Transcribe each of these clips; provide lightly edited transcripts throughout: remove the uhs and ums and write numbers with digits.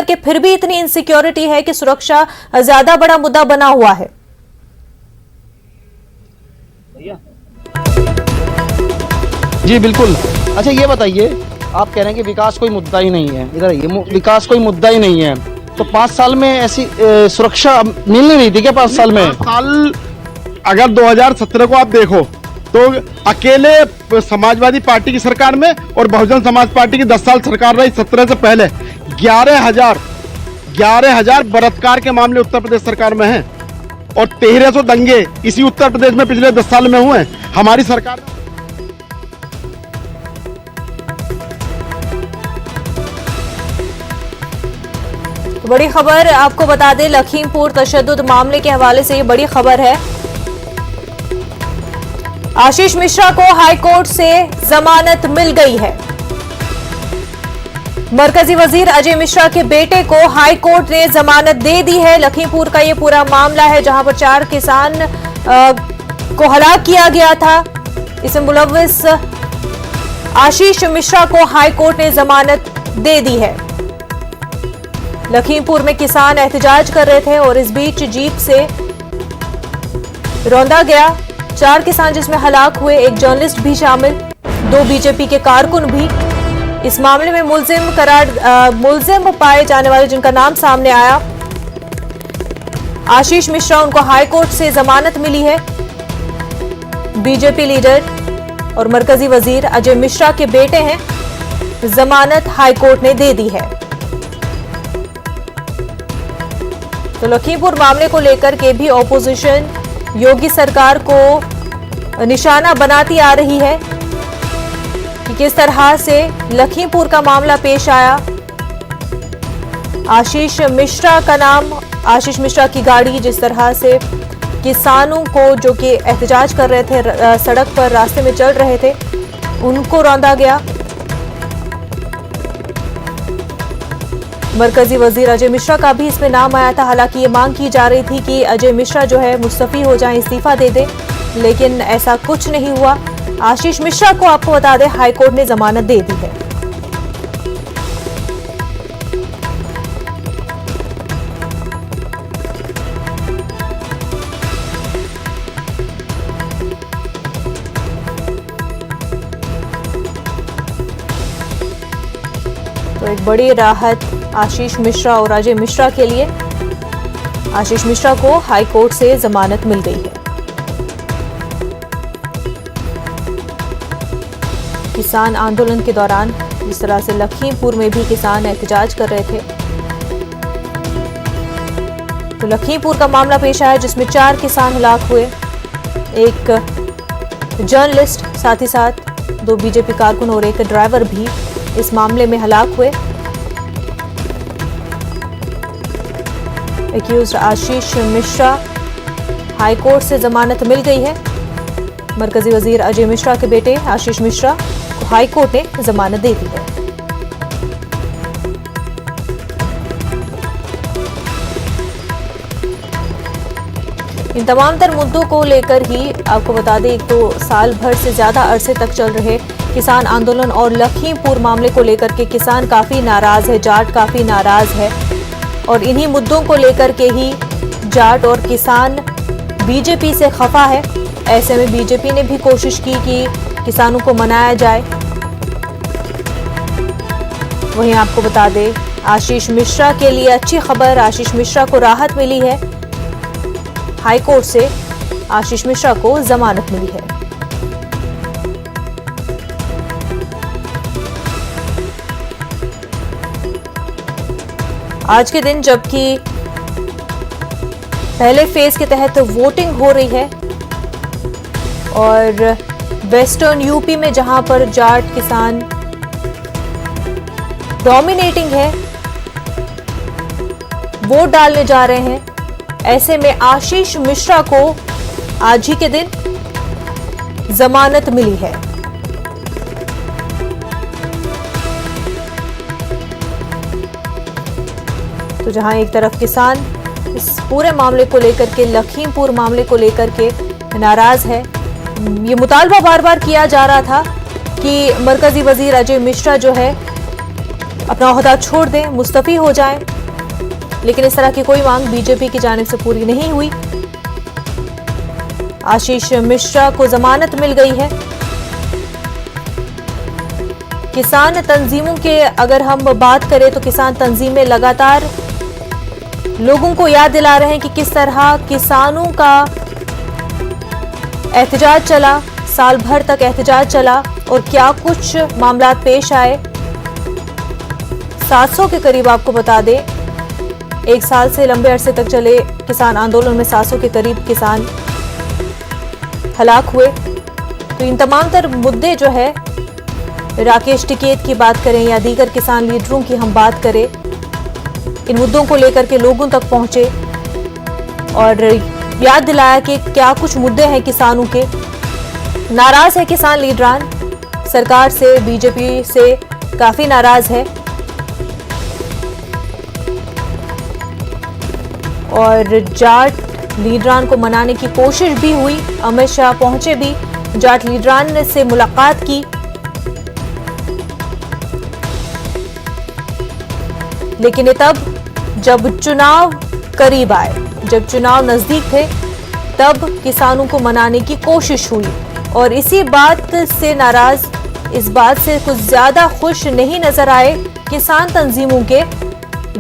करके फिर भी इतनी इनसिक्योरिटी है कि सुरक्षा ज्यादा बड़ा मुद्दा बना हुआ है? जी बिल्कुल। अच्छा ये बताइए, आप कह रहे हैं कि विकास कोई मुद्दा ही नहीं है, इधर ये विकास कोई मुद्दा ही नहीं है, तो 5 साल में ऐसी सुरक्षा मिल नहीं रही थी क्या? 5 साल में 5 साल अगर 2017 को आप देखो तो अकेले समाजवादी पार्टी की सरकार में और बहुजन समाज पार्टी की 10 साल सरकार रही 17 से पहले 11,000 बलात्कार के मामले उत्तर प्रदेश सरकार में हैं और 1300 दंगे इसी उत्तर प्रदेश में पिछले 10 साल में हुए हैं। हमारी सरकार बड़ी खबर आपको बता दें, लखीमपुर तशद्दुद मामले के हवाले से ये बड़ी खबर है। आशीष मिश्रा को हाईकोर्ट से जमानत मिल गई है। मरकजी वजीर अजय मिश्रा के बेटे को हाईकोर्ट ने जमानत दे दी है। लखीमपुर का ये पूरा मामला है जहां पर 4 किसान को हलाक किया गया था। इसमें मुलव्विस आशीष मिश्रा को हाईकोर्ट ने जमानत दे दी है। लखीमपुर में किसान एहतजाज कर रहे थे और इस बीच जीप से रौंदा गया। 4 किसान जिसमें हलाक हुए, एक जर्नलिस्ट भी शामिल, 2 बीजेपी के कारकुन भी। इस मामले में मुलजिम पाए जाने वाले जिनका नाम सामने आया आशीष मिश्रा, उनको हाईकोर्ट से जमानत मिली है। बीजेपी लीडर और मरकजी वजीर अजय मिश्रा के बेटे हैं। जमानत हाईकोर्ट ने दे दी है। तो लखीमपुर मामले को लेकर के भी ऑपोजिशन योगी सरकार को निशाना बनाती आ रही है कि किस तरह से लखीमपुर का मामला पेश आया। आशीष मिश्रा का नाम, आशीष मिश्रा की गाड़ी, जिस तरह से किसानों को जो कि एहतजाज कर रहे थे, सड़क पर रास्ते में चल रहे थे, उनको रौंदा गया। मरकजी वजीर अजय मिश्रा का भी इसमें नाम आया था। हालांकि ये मांग की जा रही थी कि अजय मिश्रा जो है मुस्तफी हो जाएं, इस्तीफा दे दें, लेकिन ऐसा कुछ नहीं हुआ। आशीष मिश्रा को आपको बता दें हाईकोर्ट ने जमानत दे दी है। तो एक बड़ी राहत आशीष मिश्रा और अजय मिश्रा के लिए। आशीष मिश्रा को हाईकोर्ट से जमानत मिल गई है। किसान आंदोलन के दौरान जिस तरह से लखीमपुर में भी किसान एहतजाज कर रहे थे, तो लखीमपुर का मामला पेश आया जिसमें 4 किसान हलाक हुए, एक जर्नलिस्ट, साथ ही साथ 2 बीजेपी कारकुन और एक ड्राइवर भी इस मामले में हलाक हुए। एक्यूज्ड आशीष मिश्रा, हाईकोर्ट से जमानत मिल गई है। मरकजी वजीर अजय मिश्रा के बेटे आशीष मिश्रा को हाईकोर्ट ने जमानत दे दी है। इन तमाम तर मुद्दों को लेकर ही आपको बता दें, एक तो साल भर से ज्यादा अरसे तक चल रहे किसान आंदोलन और लखीमपुर मामले को लेकर के किसान काफी नाराज है, जाट काफी नाराज है और इन्हीं मुद्दों को लेकर के ही जाट और किसान बीजेपी से खफा है। ऐसे में बीजेपी ने भी कोशिश की कि किसानों को मनाया जाए। वहीं आपको बता दें, आशीष मिश्रा के लिए अच्छी खबर, आशीष मिश्रा को राहत मिली है। हाईकोर्ट से आशीष मिश्रा को जमानत मिली है। आज के दिन जबकि पहले फेज के तहत वोटिंग हो रही है और वेस्टर्न यूपी में जहां पर जाट किसान डोमिनेटिंग है, वोट डालने जा रहे हैं, ऐसे में आशीष मिश्रा को आज ही के दिन जमानत मिली है। तो जहां एक तरफ किसान इस पूरे मामले को लेकर के, लखीमपुर मामले को लेकर के नाराज है। ये मुतालबा बार बार किया जा रहा था कि मरकजी वजीर अजय मिश्रा जो है अपना ओहदा छोड़ दें, मुस्तफी हो जाएं, लेकिन इस तरह की कोई मांग बीजेपी की जानिब से पूरी नहीं हुई। आशीष मिश्रा को जमानत मिल गई है। किसान तंजीमों के अगर हम बात करें तो किसान तंजीमें लगातार लोगों को याद दिला रहे हैं कि किस तरह किसानों का एहतजाज चला, साल भर तक एहतजाज चला और क्या कुछ मामला पेश आए। 700 के करीब आपको बता दें, एक साल से लंबे अरसे तक चले किसान आंदोलन में 700 के करीब किसान हलाक हुए। तो इन तमाम तर मुद्दे जो है, राकेश टिकैत की बात करें या दीगर किसान लीडरों की हम बात करें, इन मुद्दों को लेकर के लोगों तक पहुंचे और याद दिलाया कि क्या कुछ मुद्दे हैं किसानों के। नाराज है किसान लीडरान, सरकार से, बीजेपी से काफी नाराज है और जाट लीडरान को मनाने की कोशिश भी हुई। अमित शाह पहुंचे भी, जाट लीडरान से मुलाकात की, लेकिन तब जब चुनाव करीब आए, जब चुनाव नजदीक थे, तब किसानों को मनाने की कोशिश हुई और इसी बात से नाराज, इस बात से कुछ ज्यादा खुश नहीं नजर आए किसान तंजीमों के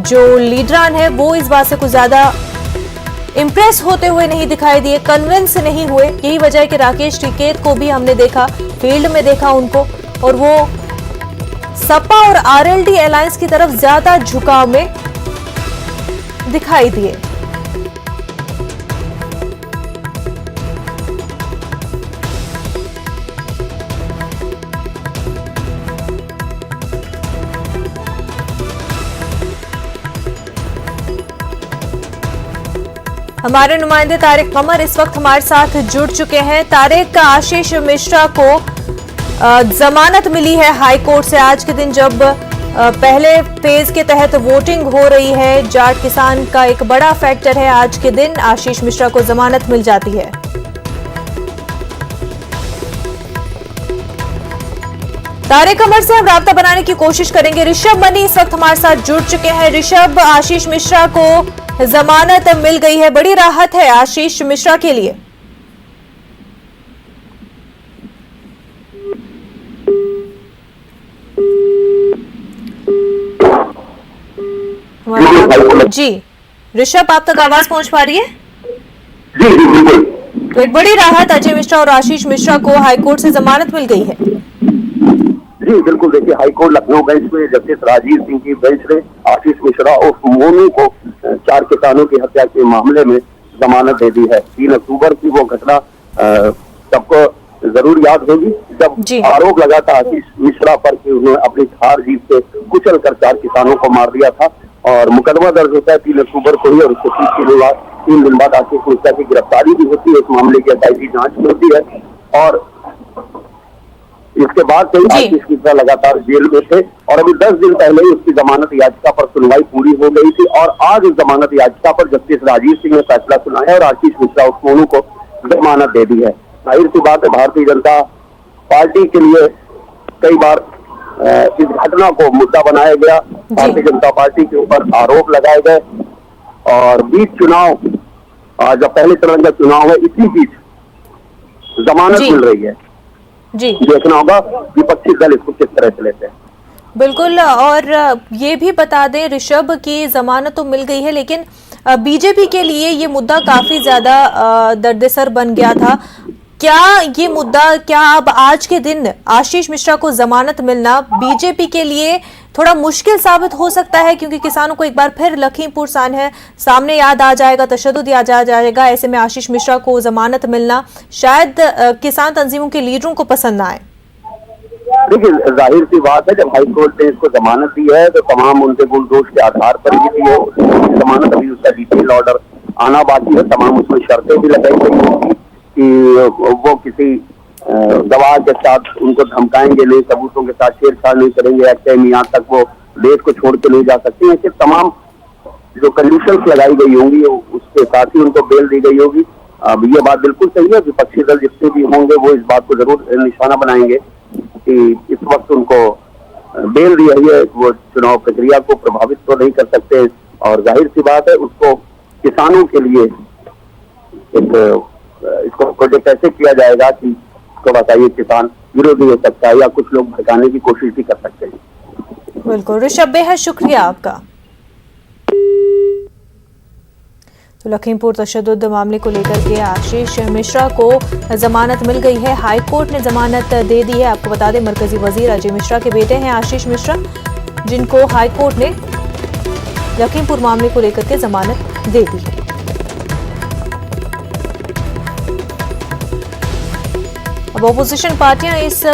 जो लीडरान है। वो इस बात से कुछ ज्यादा इंप्रेस होते हुए नहीं दिखाई दिए, कन्विंस नहीं हुए। यही वजह है कि राकेश टिकैत को भी हमने देखा, फील्ड में देखा उनको, और वो सपा और आरएलडी अलायंस की तरफ ज्यादा झुकाव में दिखाई दिए। हमारे नुमाइंदे तारिक कमर इस वक्त हमारे साथ जुड़ चुके हैं। तारिक, आशीष मिश्रा को जमानत मिली है हाई कोर्ट से आज के दिन, जब पहले फेज के तहत वोटिंग हो रही है। जाट किसान का एक बड़ा फैक्टर है, आज के दिन आशीष मिश्रा को जमानत मिल जाती है। तारिक कमर से हम राब्ता बनाने की कोशिश करेंगे। ऋषभ मनी इस वक्त हमारे साथ जुड़ चुके हैं। ऋषभ, आशीष मिश्रा को जमानत मिल गई है, बड़ी राहत है आशीष मिश्रा के लिए। जी ऋषभ, आप तक आवाज पहुंच पा रही है? जी जी बिल्कुल। तो एक बड़ी राहत, अजय मिश्रा और आशीष मिश्रा को हाईकोर्ट से जमानत मिल गई है। जी बिल्कुल, देखिए हाईकोर्ट लखनऊ बेंच में जस्टिस राजीव सिंह की बेंच ने आशीष मिश्रा और मोनू को 4 किसानों की हत्या के मामले में जमानत दे दी है। 3 अक्टूबर की वो घटना सबको जरूर याद होगी, जब आरोप लगा था आशीष मिश्रा पर कि उन्होंने अपनी थार जीप से कुचल कर 4 किसानों को मार दिया था और मुकदमा दर्ज होता है 3 अक्टूबर को ही और उसके 3 दिन बाद आशीष मिश्रा की गिरफ्तारी भी होती है। इस मामले की SIT जांच होती है और इसके बाद से आशीष मिश्रा लगातार जेल में थे और अभी 10 दिन पहले ही उसकी जमानत याचिका पर सुनवाई पूरी हो गई थी और आज इस जमानत याचिका पर जस्टिस राजीव सिंह ने फैसला सुनाया और आशीष मिश्रा उस मोनू को जमानत दे दी है। जाहिर सी बात है, भारतीय जनता पार्टी के लिए कई बार इस घटना को मुद्दा बनाया गया, भारतीय जनता पार्टी के ऊपर आरोप लगाए गए और बीच चुनाव, जब पहले चरण का चुनाव है, इसी बीच जमानत मिल रही है। जी देखना होगा विपक्षी दल इसको किस तरह से लेते हैं। बिल्कुल, और ये भी बता दें ऋषभ की जमानत तो मिल गई है, लेकिन बीजेपी के लिए ये मुद्दा काफी ज्यादा दर्देसर बन गया था। क्या ये मुद्दा, क्या अब आज के दिन आशीष मिश्रा को जमानत मिलना बीजेपी के लिए थोड़ा मुश्किल साबित हो सकता है, क्योंकि किसानों को एक बार फिर लखीमपुर सामने याद आ जाएगा, तशद्दुद याद आ जाएगा। ऐसे में आशीष मिश्रा को जमानत मिलना शायद किसान तंजीमों के लीडरों को पसंद ना आए। देखिए, जाहिर सी बात है, जब हाईकोर्ट ने इसको जमानत दी है तो तमाम उनके गुण दोष के आधार पर ही दी है जमानत। अभी उसका डिटेल ऑर्डर आना बाकी है, तमाम उसमें शर्तें भी लगाई गई होंगी कि वो किसी गवाह के साथ उनको धमकाएंगे नहीं, सबूतों के साथ छेड़छाड़ नहीं करेंगे, ऐसे यहाँ तक वो देश को छोड़ के नहीं जा सकते। ऐसे तमाम जो कंडीशंस लगाई गई होंगी उसके साथ ही उनको बेल दी गई होगी। अब ये बात बिल्कुल सही है, विपक्षी दल जितने भी होंगे वो इस बात को जरूर निशाना बनाएंगे कि इस वक्त उनको बेल दी है, वो चुनाव प्रक्रिया को प्रभावित तो नहीं कर सकते, और जाहिर सी बात है उसको किसानों के लिए इसको प्रोजेक्ट ऐसे किया जाएगा कि इसको बताइए किसान विरोधी हो सकता है या कुछ लोग भड़काने की कोशिश भी कर सकते हैं। बिल्कुल ऋषभ, बेहद शुक्रिया आपका। तो लखीमपुर तशद्दुद मामले को लेकर के आशीष मिश्रा को जमानत मिल गई है। हाईकोर्ट ने जमानत दे दी है। आपको बता दें मरकजी वजीर अजय मिश्रा के बेटे हैं आशीष मिश्रा, जिनको हाईकोर्ट ने लखीमपुर मामले को लेकर के जमानत दे दी है। अब ऑपोजिशन पार्टियां इस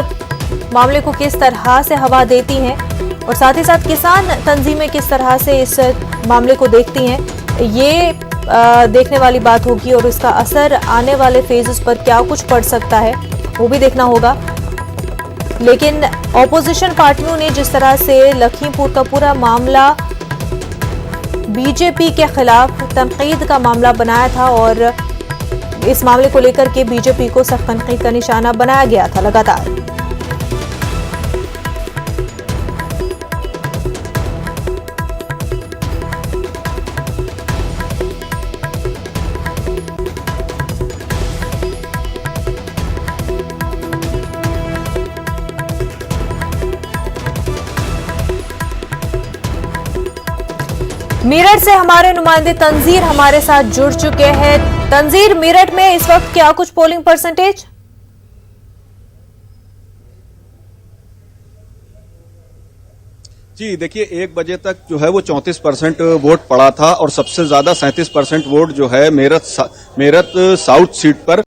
मामले को किस तरह से हवा देती हैं और साथ ही साथ किसान तंजीमें किस तरह से इस मामले को देखती हैं, ये देखने वाली बात होगी और इसका असर आने वाले फेजेस पर क्या कुछ पड़ सकता है वो भी देखना होगा। लेकिन ऑपोजिशन पार्टियों ने जिस तरह से लखीमपुर का पूरा मामला बीजेपी के खिलाफ तनकीद का मामला बनाया था और इस मामले को लेकर के बीजेपी को सख्त तनकीद का निशाना बनाया गया था लगातार। मेरठ से हमारे नुमाइंदे तंजीर हमारे साथ जुड़ चुके हैं। तंजीर, मेरठ में इस वक्त क्या कुछ पोलिंग परसेंटेज? जी देखिए, 1 बजे तक जो है वो 34% वोट पड़ा था और सबसे ज्यादा 37% वोट जो है मेरठ साउथ सीट पर